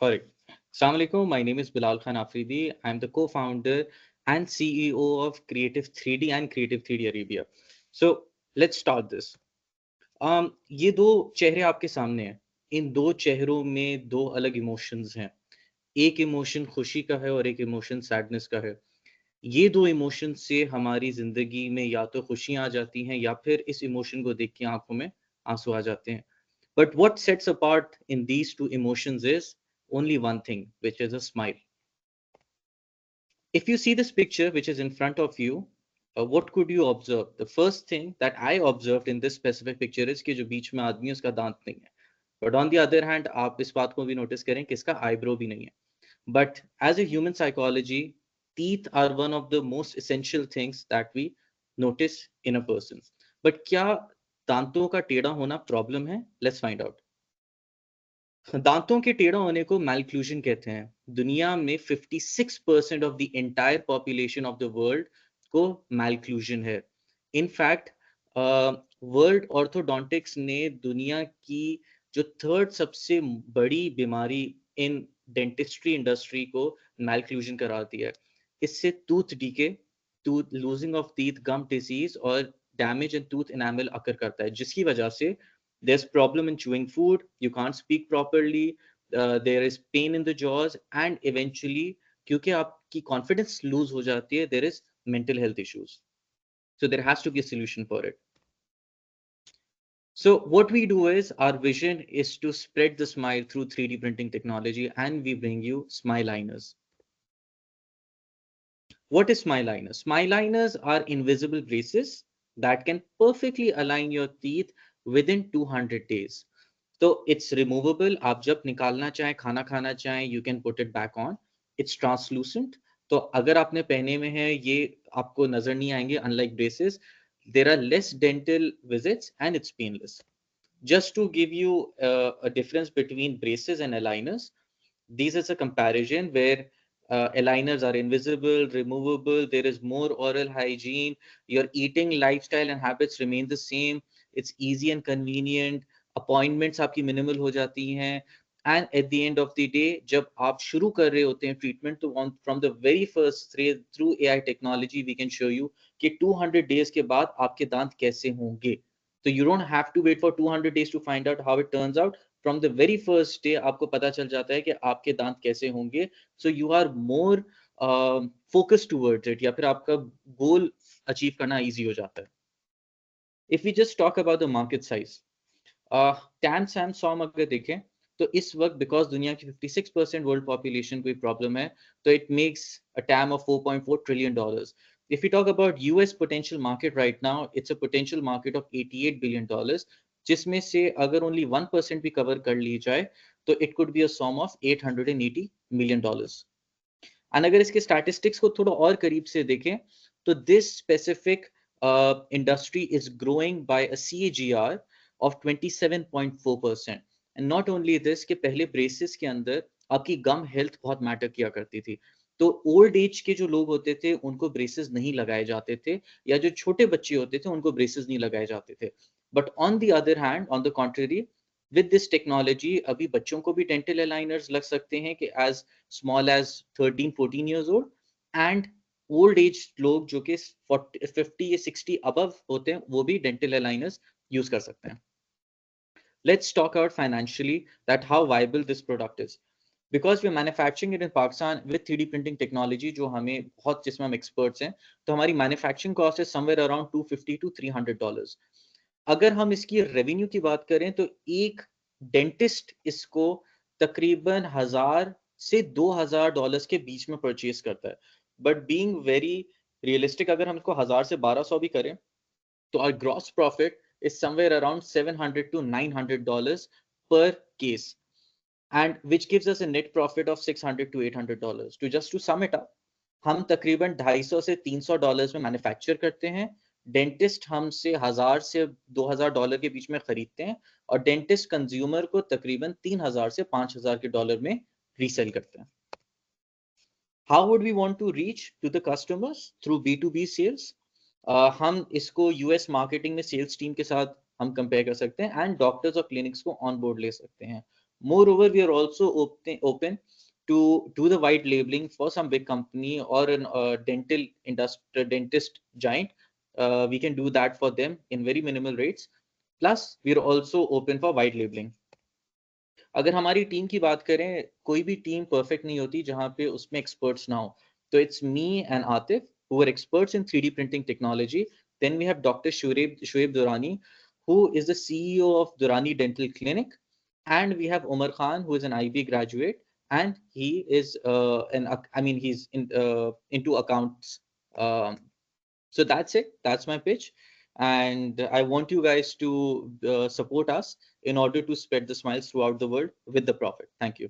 Correct. Assalamu alaikum. My name is Bilal Khan Afridi. I'm the co-founder and CEO of Creative 3D and Creative 3D Arabia. So let's start this. ये दो चेहरे आपके सामने हैं. इन दो चेहरों में दो अलग इमोशंस हैं. एक इमोशन खुशी का है और एक इमोशन सैडनेस का है. ये दो इमोशन से हमारी जिंदगी में या तो खुशियां आ जाती हैं या फिर इस इमोशन को देख के आंखों में आंसू आ जाते हैं. But what sets apart in these two emotions is only one thing, which is a smile. If you see this picture which is in front of you, what could you observe? The first thing that I observed in this specific picture is कि जो बीच में आदमी है उसका दांत नहीं है. But on the other hand, आप इस बात को भी notice करें कि इसका eyebrow भी नहीं है. But as a human psychology, teeth are one of the most essential things that we notice in a person. But क्या दांतों का टेढ़ा होना problem है? Let's find out. दांतों के टेढ़ा होने को मैलक्लूजन कहते हैं. दुनिया में 56% of the entire population of the world को मैलक्लूजन है. इनफैक्ट वर्ल्ड ऑर्थोडोंटिक्स ने दुनिया की जो थर्ड सबसे बड़ी बीमारी इन डेंटिस्ट्री इंडस्ट्री को मैलक्लूजन करार दिया है. इससे tooth decay, tooth losing of teeth, gum disease और damage in tooth enamel occur करता है, जिसकी वजह से there's problem in chewing food, you can't speak properly, there is pain in the jaws, and eventually क्योंकि आपकी confidence lose हो जाती है, there is mental health issues. So there has to be a solution for it. So what we do is our vision is to spread the smile through 3D printing technology, and we bring you smile liners. What is smile liners? Smile liners are invisible braces that can perfectly align your teeth within 200 days. तो it's removable. आप जब निकालना चाहें, खाना खाना चाहें, you can put it back on. It's translucent. तो अगर आपने पहने में है, ये आपको नजर नहीं आएंगे. Unlike braces, there are less dental visits and it's painless. Just to give you a difference between braces and aligners, these is a comparison where aligners are invisible, removable, there is more oral hygiene, your eating lifestyle and habits remain the same, it's easy and convenient, appointments आपकी minimal हो जाती हैं, and at the end of the day जब आप शुरू कर रहे होते हैं treatment, तो from the very first through AI technology we can show you कि 200 days के बाद आपके दांत कैसे होंगे. So you don't have to wait for 200 days to find out how it turns out. From the very first day आपको पता चल जाता है कि आपके दांत कैसे होंगे. So you are more focused towards it, या फिर आपका goal achieve करना easy हो जाता है. If we just talk about the market size, TAM SAM SOM अगर देखें तो इस वक्त बिकॉज दुनिया की 56% वर्ल्ड पॉपुलेशन कोई प्रॉब्लम है, तो it makes a time of $4.4 trillion. If we talk about US potential market right now, it's a potential market of $88 billion, जिसमें से अगर only 1% भी कवर कर ली जाए तो it could be a sum of $880 million. And अगर इसके statistics को थोड़ा और करीब से देखें तो this specific industry is growing by a CAGR of 27.4%. And not only this, कि पहले ब्रेसेस के अंदर आपकी गम हेल्थ बहुत मैटर किया करती थी. तो ओल्ड एज के जो लोग होते थे उनको ब्रेसेस नहीं लगाए जाते थे, या जो छोटे बच्चे होते थे उनको ब्रेसेस नहीं लगाए जाते थे. But on the other hand, on the contrary, with this technology अभी बच्चों को भी डेंटल अलाइनर्स लग सकते हैं कि as small as 13-14 years old, and old age लोग जो कि 50 या 60 अबव होते हैं वो भी डेंटल अलाइनर्स यूज कर सकते हैं. Let's talk about financially that how viable this product is. Because we're manufacturing it in Pakistan with 3D printing technology, जो हमें बहुत, जिसमें हम experts हैं, तो हमारी manufacturing cost is somewhere around $250 to $300. अगर हम इसकी revenue की बात करें तो एक dentist इसको तकरीबन $1,000 से $2,000 के बीच में purchase करता है. But being very realistic, अगर हम इसको 1,000 से 1,200 भी करें तो our gross profit is somewhere around $700 to $900 per case, and which gives us a net profit of $600 to $800. To sum it up, हम तकरीबन $250 से $300 में मैन्युफैक्चर करते हैं, डेंटिस्ट हमसे $1,000 से $2,000 के बीच में खरीदते हैं, और डेंटिस्ट कंज्यूमर को तकरीबन $3,000 से $5,000 में रीसेल करते हैं. How would we want to reach to the customers? Through B2B sales. हम इसको US मार्केटिंग में सेल्स टीम के साथ हम कंपेयर कर सकते हैं, एंड डॉक्टर्स और क्लिनिक्स को ऑन बोर्ड ले सकते हैं. Moreover, we are also open to do the white labeling for some big company or an dental industry, dentist giant. We can do that for them in very minimal rates. Plus, we are also open for white labeling. अगर हमारी team की बात करें, कोई भी team perfect नहीं होती जहां पे उसमें एक्सपर्ट्स ना हो. तो it's me and Atif who are experts in 3D printing technology. Then we have Dr. Shoaib Durrani, who is the CEO of Durrani Dental Clinic. And we have Omar Khan, who is an IB graduate, and he is he's into accounts. Um, so that's it. That's my pitch. And I want you guys to support us in order to spread the smiles throughout the world with the Prophet. Thank you.